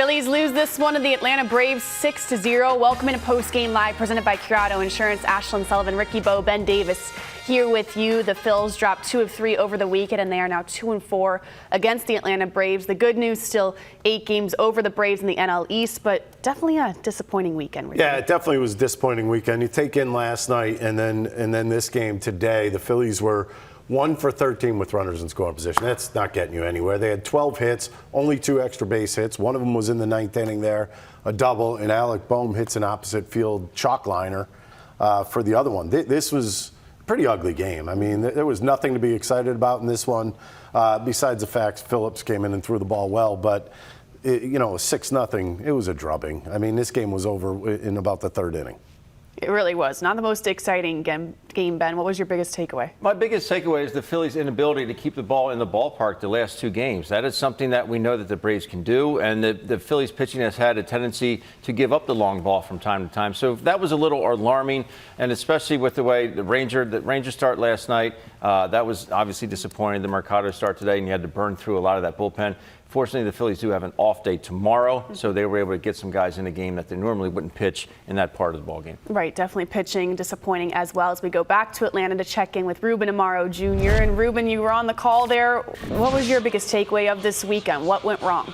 Phillies lose this one to the Atlanta Braves 6-0. Welcome into Postgame Live, presented by Mercado Insurance. Ashlyn Sullivan, Ricky Bo, Ben Davis here with you. The Phils dropped 2 of 3 over the weekend, and they are now 2-4 against the Atlanta Braves. The good news, still 8 games over the Braves in the NL East, but definitely a disappointing weekend. Yeah, it definitely was a disappointing weekend. You take in last night and then this game today, the Phillies were 1 for 13 with runners in scoring position. That's not getting you anywhere. They had 12 hits, only 2 extra base hits. One of them was in the 9th inning there, a double, and Alec Boehm hits an opposite field chalk liner for the other one. This was a pretty ugly game. I mean, there was nothing to be excited about in this one, besides the fact Phillips came in and threw the ball well. But, 6-0, it was a drubbing. I mean, this game was over in about the 3rd inning. It really was. Not the most exciting game, Ben. What was your biggest takeaway? My biggest takeaway is the Phillies' inability to keep the ball in the ballpark the last 2 games. That is something that we know that the Braves can do, and the Phillies pitching has had a tendency to give up the long ball from time to time. So that was a little alarming, and especially with the way the Ranger start last night, that was obviously disappointing. The Mercado start today, and you had to burn through a lot of that bullpen. Fortunately, the Phillies do have an off day tomorrow, so they were able to get some guys in the game that they normally wouldn't pitch in that part of the ballgame. Right, definitely pitching disappointing as well. As we go back to Atlanta to check in with Ruben Amaro Jr. And Ruben, you were on the call there. What was your biggest takeaway of this weekend? What went wrong?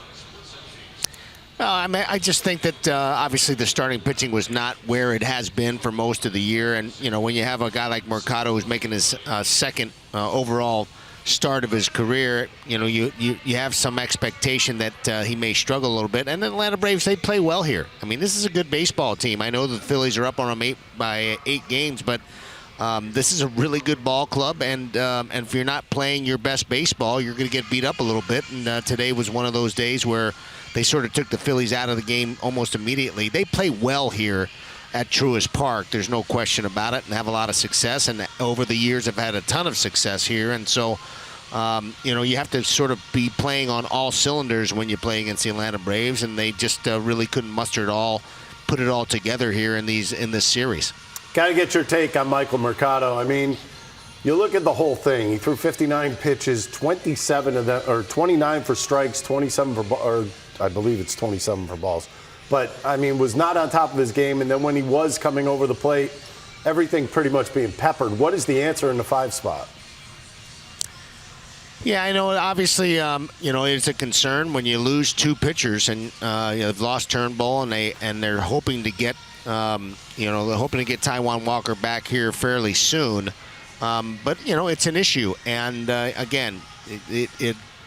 I just think that obviously the starting pitching was not where it has been for most of the year. And, when you have a guy like Mercado who's making his second overall start of his career, you have some expectation that he may struggle a little bit. And the Atlanta Braves, they play well here. I mean, this is a good baseball team. I know the Phillies are up on them by 8 games, but this is a really good ball club. And if you're not playing your best baseball, you're going to get beat up a little bit. And today was one of those days where they sort of took the Phillies out of the game almost immediately. They play well here at Truist Park. There's no question about it, and have a lot of success. And over the years have had a ton of success here. And so, you have to sort of be playing on all cylinders when you play against the Atlanta Braves, and they just really couldn't muster it all, put it all together here in this series. Got to get your take on Michael Mercado. I mean, you look at the whole thing. He threw 59 pitches, 27 of them, or 29 for strikes, 27 for, or I believe it's 27 for balls. But, I mean, was not on top of his game. And then when he was coming over the plate, everything pretty much being peppered. What is the answer in the 5 spot? Yeah, I know. Obviously, it's a concern when you lose 2 pitchers, and they've lost Turnbull, and they're hoping to get, Taijuan Walker back here fairly soon. But it's an issue, and again,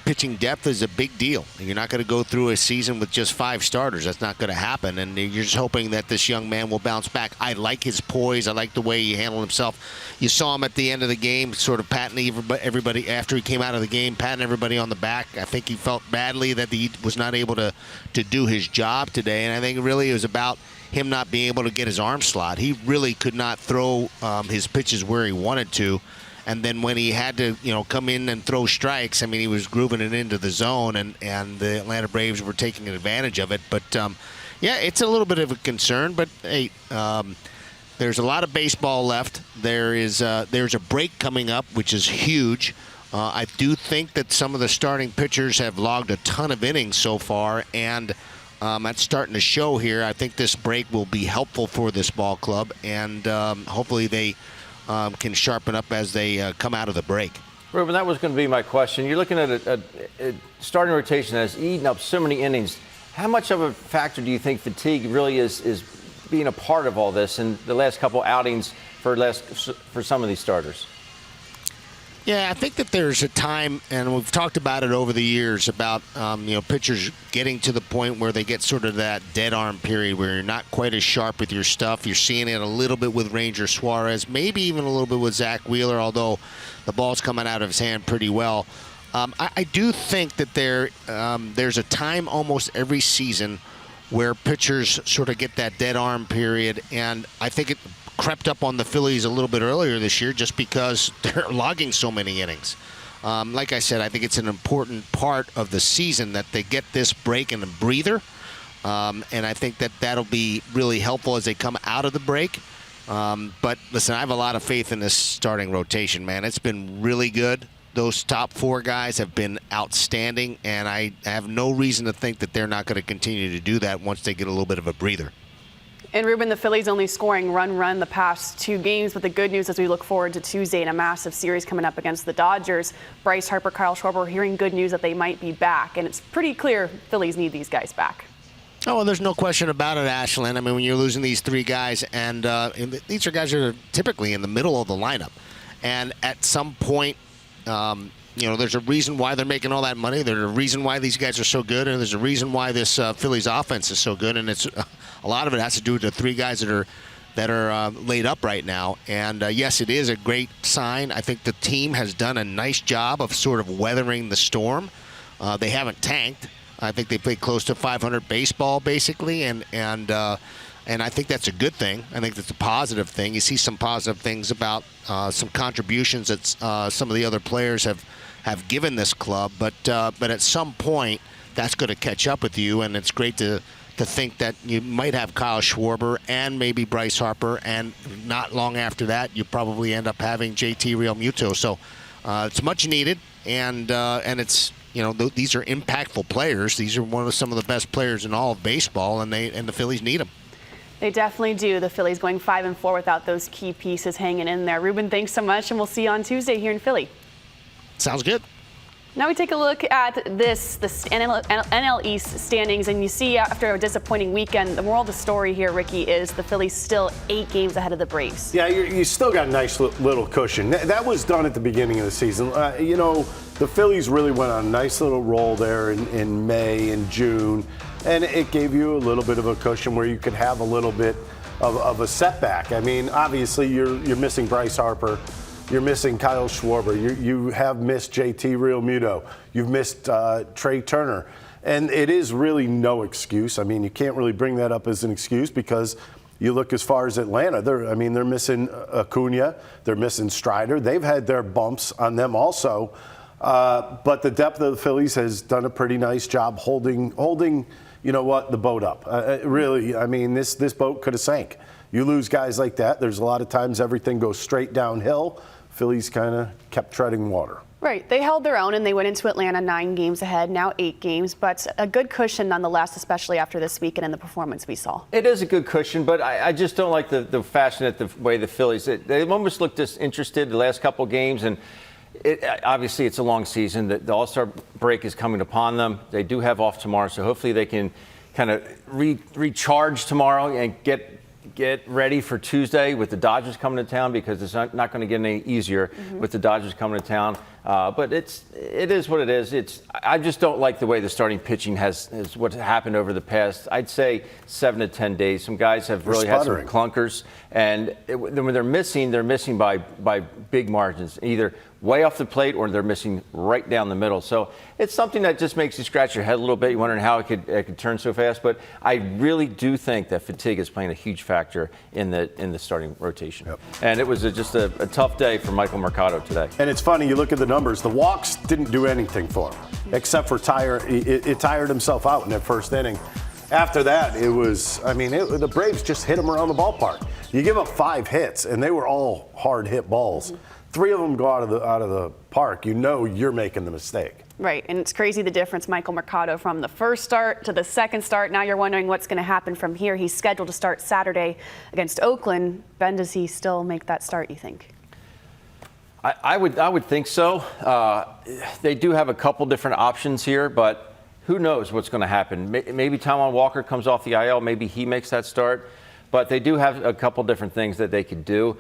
pitching depth is a big deal. You're not going to go through a season with just 5 starters. That's not going to happen, and you're just hoping that this young man will bounce back. I like his poise. I like the way he handled himself. You saw him at the end of the game sort of patting everybody after he came out of the game, patting everybody on the back. I think he felt badly that he was not able to do his job today, and I think really it was about him not being able to get his arm slot. He really could not throw his pitches where he wanted to. And then when he had to, come in and throw strikes, I mean, he was grooving it into the zone, and the Atlanta Braves were taking advantage of it. But, it's a little bit of a concern. But, hey, there's a lot of baseball left. There's a break coming up, which is huge. I do think that some of the starting pitchers have logged a ton of innings so far, and that's starting to show here. I think this break will be helpful for this ball club, and hopefully they can sharpen up as they come out of the break. Ruben, that was going to be my question. You're looking at a starting rotation that has eaten up so many innings. How much of a factor do you think fatigue really is being a part of all this in the last couple outings for some of these starters? Yeah, I think that there's a time, and we've talked about it over the years, about pitchers getting to the point where they get sort of that dead arm period where you're not quite as sharp with your stuff. You're seeing it a little bit with Ranger Suarez, maybe even a little bit with Zach Wheeler, although the ball's coming out of his hand pretty well. I do think that there's a time almost every season where pitchers sort of get that dead arm period, and I think it crept up on the Phillies a little bit earlier this year just because they're logging so many innings. Like I said, I think it's an important part of the season that they get this break and a breather, and I think that that'll be really helpful as they come out of the break. But listen, I have a lot of faith in this starting rotation, man. It's been really good. those top 4 guys have been outstanding, and I have no reason to think that they're not going to continue to do that once they get a little bit of a breather. And Ruben, the Phillies only scoring run the past 2 games, but the good news as we look forward to Tuesday in a massive series coming up against the Dodgers. Bryce Harper, Kyle Schwarber, we're hearing good news that they might be back, and it's pretty clear Phillies need these guys back. Oh, well, there's no question about it, Ashlyn. I mean, when you're losing these 3 guys, and these are guys that are typically in the middle of the lineup, and at some point, there's a reason why they're making all that money. There's a reason why these guys are so good, and there's a reason why this Phillies offense is so good, and it's a lot of it has to do with the 3 guys that are laid up right now. And yes, it is a great sign. I think the team has done a nice job of sort of weathering the storm. They haven't tanked. I think they played close to 500 baseball, basically, and I think that's a good thing. I think that's a positive thing. You see some positive things about some contributions that some of the other players have given this club, but at some point that's going to catch up with you, and it's great to think that you might have Kyle Schwarber and maybe Bryce Harper, and not long after that you probably end up having JT Realmuto. So it's much needed, and it's these are impactful players. These are some of the best players in all of baseball, and the Phillies need them. They definitely do. The Phillies going 5-4 without those key pieces hanging in there. Ruben, thanks so much, and we'll see you on Tuesday here in Philly. Sounds good. Now we take a look at the NL East standings, and you see after a disappointing weekend, the moral of the story here, Ricky, is the Phillies still 8 games ahead of the Braves. Yeah, you still got a nice little cushion. That was done at the beginning of the season. The Phillies really went on a nice little roll there in May and June, and it gave you a little bit of a cushion where you could have a little bit of a setback. I mean, obviously you're missing Bryce Harper. You're missing Kyle Schwarber. You have missed JT Realmuto. You've missed Trey Turner. And it is really no excuse. I mean, you can't really bring that up as an excuse because you look as far as Atlanta. They're missing Acuna. They're missing Strider. They've had their bumps on them also. But the depth of the Phillies has done a pretty nice job holding the boat up. Really, I mean, this boat could have sank. You lose guys like that, there's a lot of times everything goes straight downhill. Phillies kind of kept treading water. Right. They held their own, and they went into Atlanta 9 games ahead, now 8 games, but a good cushion nonetheless, especially after this weekend and the performance we saw. It is a good cushion, but I just don't like the fashion at the way the Phillies, they almost looked disinterested the last couple of games, and obviously it's a long season. The All-Star break is coming upon them. They do have off tomorrow, so hopefully they can kind of recharge tomorrow and get ready for Tuesday with the Dodgers coming to town, because it's not going to get any easier with the Dodgers coming to town. But it is what it is. I just don't like the way the starting pitching has what's happened over the past, I'd say, 7 to 10 days. Some guys have really had some clunkers, and when they're missing by big margins, either way off the plate or they're missing right down the middle. So it's something that just makes you scratch your head a little bit. You're wondering how it could turn so fast. But I really do think that fatigue is playing a huge factor in the starting rotation. Yep. And it was just a tough day for Michael Mercado today. And it's funny, you look at the numbers. The walks didn't do anything for him, except for it tired himself out in that first inning. After that, it was, the Braves just hit him around the ballpark. You give up 5 hits, and they were all hard hit balls. 3 of them go out of the park. You're making the mistake. Right, and it's crazy the difference, Michael Mercado, from the first start to the second start. Now you're wondering what's going to happen from here. He's scheduled to start Saturday against Oakland. Ben, does he still make that start, you think? I would think so. They do have a couple different options here, but who knows what's going to happen. Maybe Taijuan Walker comes off the IL. Maybe he makes that start. But they do have a couple different things that they could do.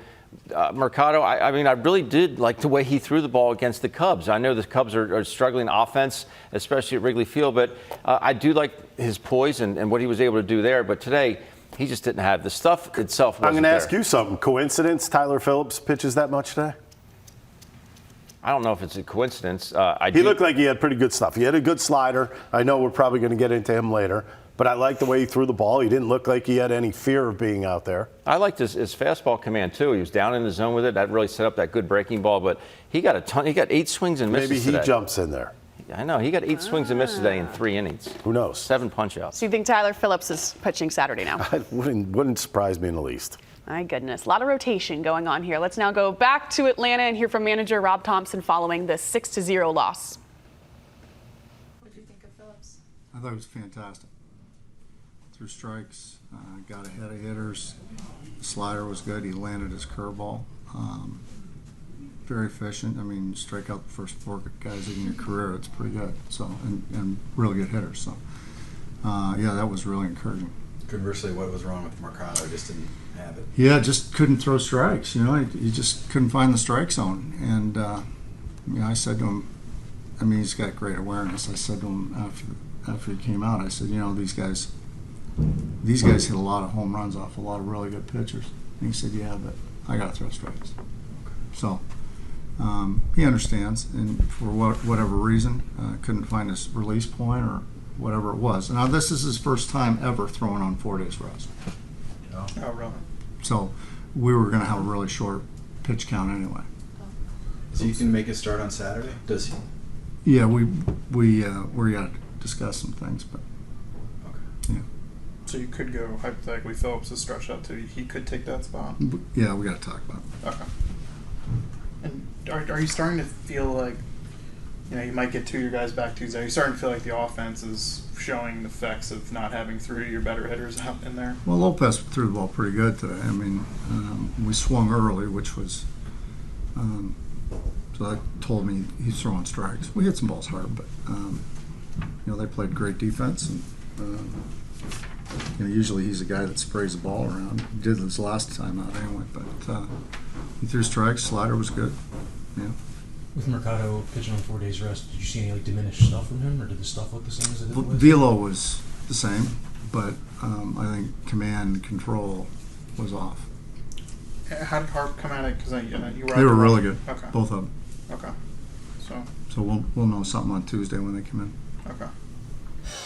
Mercado, I really did like the way he threw the ball against the Cubs. I know the Cubs are struggling offense, especially at Wrigley Field, but I do like his poise and what he was able to do there. But today, he just didn't have the stuff itself. I'm going to ask you something. Coincidence Tyler Phillips pitches that much today? I don't know if it's a coincidence. He looked like he had pretty good stuff. He had a good slider. I know we're probably going to get into him later. But I like the way he threw the ball. He didn't look like he had any fear of being out there. I liked his fastball command, too. He was down in the zone with it. That really set up that good breaking ball. But he got a ton. He got 8 swings and misses today. Maybe he jumps in there. I know. He got 8 swings and misses today in 3 innings. Who knows? 7 punch-outs. So you think Tyler Phillips is pitching Saturday now? Wouldn't surprise me in the least. My goodness, a lot of rotation going on here. Let's now go back to Atlanta and hear from manager Rob Thomson following the 6-0 loss. What did you think of Phillips? I thought it was fantastic. Threw strikes, got ahead of hitters. The slider was good. He landed his curveball. Very efficient. I mean, strike out the first 4 guys in your career, it's pretty good. So, and really good hitters. So, yeah, that was really encouraging. Conversely, what was wrong with Mercado? Just didn't have it. Yeah, just couldn't throw strikes. You know, he just couldn't find the strike zone. And I said to him, I mean, he's got great awareness. I said to him after he came out, I said, you know, these guys hit a lot of home runs off a lot of really good pitchers. And he said, yeah, but I got to throw strikes. So he understands, and for whatever reason, couldn't find his release point or whatever it was. Now, this is his first time ever throwing on 4 days rest. Oh, really? So we were going to have a really short pitch count anyway. So you can make a start on Saturday? Does he? Yeah, we got to discuss some things, but Okay. yeah. So you could go, hypothetically, Phillips is stretched out too. He could take that spot. Yeah, we got to talk about it. Okay. And are you starting to feel like, you know, you might get 2 of your guys back Tuesday? Are you starting to feel like the offense is showing the effects of not having 3 of your better hitters out in there? Well, Lopez threw the ball pretty good today. I mean, we swung early, which was so that told me he's throwing strikes. We hit some balls hard, but you know, they played great defense, and you know, usually he's a guy that sprays the ball around. He did this last time out anyway, but he threw strikes. Slider was good. Yeah. With Mercado pitching on 4 days rest, did you see any like diminished stuff from him, or did the stuff look the same as it did with? Velo was the same, but I think command and control was off. How did Harp come at it? Because you were. They were really good, Okay. both of them. Okay. So we'll know something on Tuesday when they come in. Okay.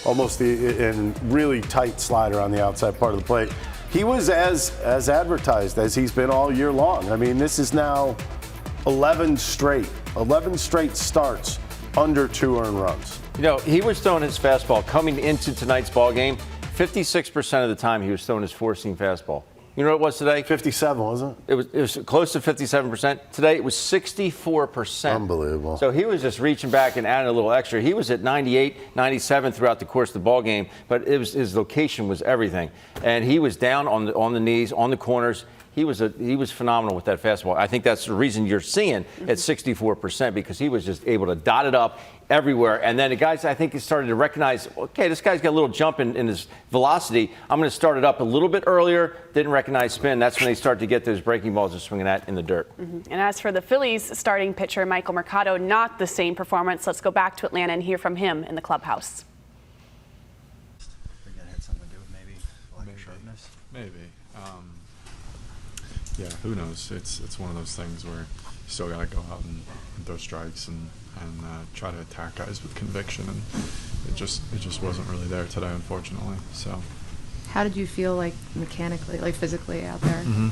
Almost and really tight slider on the outside part of the plate. He was as advertised as he's been all year long. I mean, this is now 11 straight starts under 2 earned runs. You know, he was throwing his fastball coming into tonight's ball game. 56% of the time he was throwing his four-seam fastball. You know what it was today? 57, wasn't it? It was close to 57%. Today it was 64%. Unbelievable. So he was just reaching back and adding a little extra. He was at 98, 97 throughout the course of the ball game, but his location was everything. And he was down on the knees, on the corners. He was phenomenal with that fastball. I think that's the reason you're seeing at 64%, because he was just able to dot it up everywhere. And then the guys, I think, started to recognize, okay, this guy's got a little jump in his velocity. I'm going to start it up a little bit earlier. Didn't recognize spin. That's when they start to get those breaking balls and swinging at in the dirt. And as for the Phillies starting pitcher, Michael Mercado, not the same performance. Let's go back to Atlanta and hear from him in the clubhouse. I think that had something to do with maybe lack of sharpness. Maybe. Yeah, who knows? It's one of those things where you still got to go out and throw strikes and try to attack guys with conviction, and it just wasn't really there today, unfortunately. So. How did you feel, like mechanically, like physically out there? You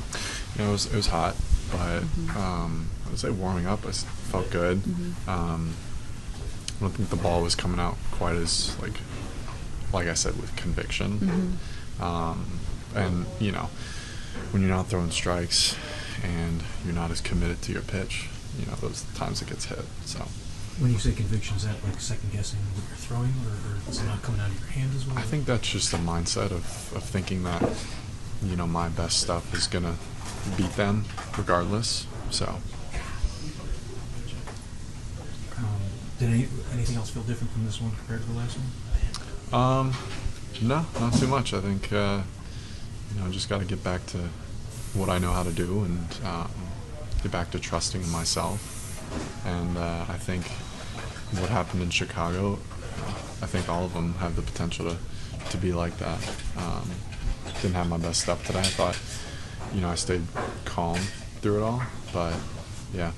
know, it was hot, but I would say warming up, I felt good. I don't think the ball was coming out quite as like I said, with conviction. And you know, when you're not throwing strikes and you're not as committed to your pitch, you know, those times it gets hit. So. When you say conviction, is that like second guessing what you're throwing, or is it not coming out of your hand as well? I think that's just a mindset of thinking that, you know, my best stuff is gonna beat them regardless. So. Did anything else feel different from this one compared to the last one? No, not too much. I think you know, just got to get back to what I know how to do and get back to trusting in myself. And I think what happened in Chicago, I think all of them have the potential to be like that. Didn't have my best stuff today. I thought, you know, I stayed calm through it all, but yeah.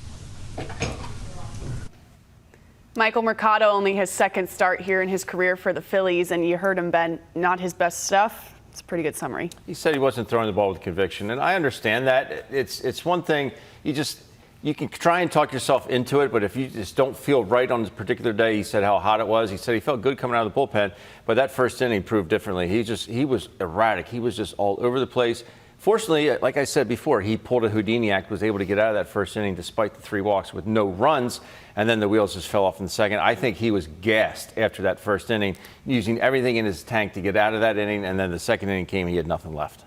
Michael Mercado only his second start here in his career for the Phillies, and you heard him, Ben, not his best stuff. It's a pretty good summary. He said he wasn't throwing the ball with conviction, and I understand that. It's one thing, you can try and talk yourself into it, but if you just don't feel right on this particular day, he said how hot it was. He said he felt good coming out of the bullpen, but that first inning proved differently. He was erratic. He was just all over the place. Fortunately, like I said before, he pulled a Houdini act, was able to get out of that first inning despite the 3 walks with no runs, and then the wheels just fell off in the second. I think he was gassed after that first inning, using everything in his tank to get out of that inning, and then the second inning came, he had nothing left.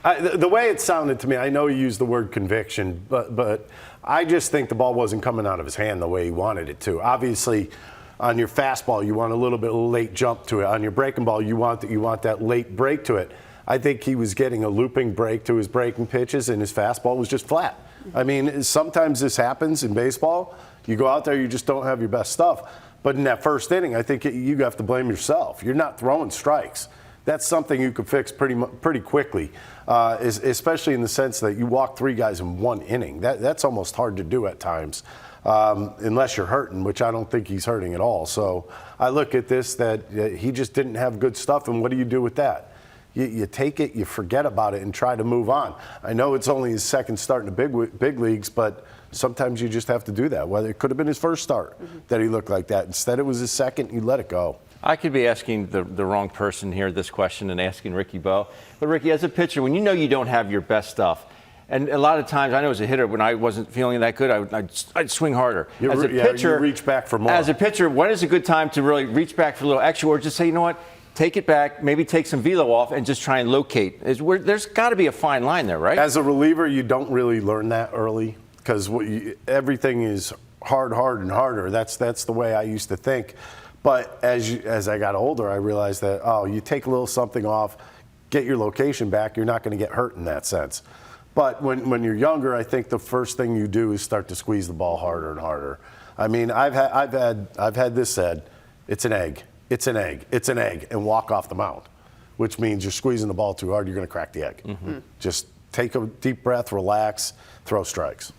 The way it sounded to me, I know he used the word conviction, but I just think the ball wasn't coming out of his hand the way he wanted it to. Obviously, on your fastball, you want a little bit of late jump to it. On your breaking ball, you want that late break to it. I think he was getting a looping break to his breaking pitches, and his fastball was just flat. I mean, sometimes this happens in baseball. You go out there, you just don't have your best stuff. But in that first inning, I think you have to blame yourself. You're not throwing strikes. That's something you could fix pretty quickly, especially in the sense that you walk 3 guys in 1 inning. That's almost hard to do at times, unless you're hurting, which I don't think he's hurting at all. So I look at this that he just didn't have good stuff, and what do you do with that? You take it, you forget about it, and try to move on. I know it's only his second start in the big leagues, but sometimes you just have to do that. Whether it could have been his first start that he looked like that. Instead, it was his second. You let it go. I could be asking the wrong person here this question and asking Ricky Bo. But Ricky, as a pitcher, when you know you don't have your best stuff, and a lot of times, I know as a hitter, when I wasn't feeling that good, I'd swing harder. As a pitcher, you reach back for more. As a pitcher, when is a good time to really reach back for a little extra, or just say, you know what? Take it back, maybe take some velo off, and just try and locate. There's got to be a fine line there, right? As a reliever, you don't really learn that early because everything is harder and harder. That's the way I used to think. But as I got older, I realized that, you take a little something off, get your location back, you're not going to get hurt in that sense. But when you're younger, I think the first thing you do is start to squeeze the ball harder and harder. I mean, I've had this said, it's an egg. It's an egg. It's an egg, and walk off the mound, which means you're squeezing the ball too hard, you're going to crack the egg. Just take a deep breath, relax, throw strikes.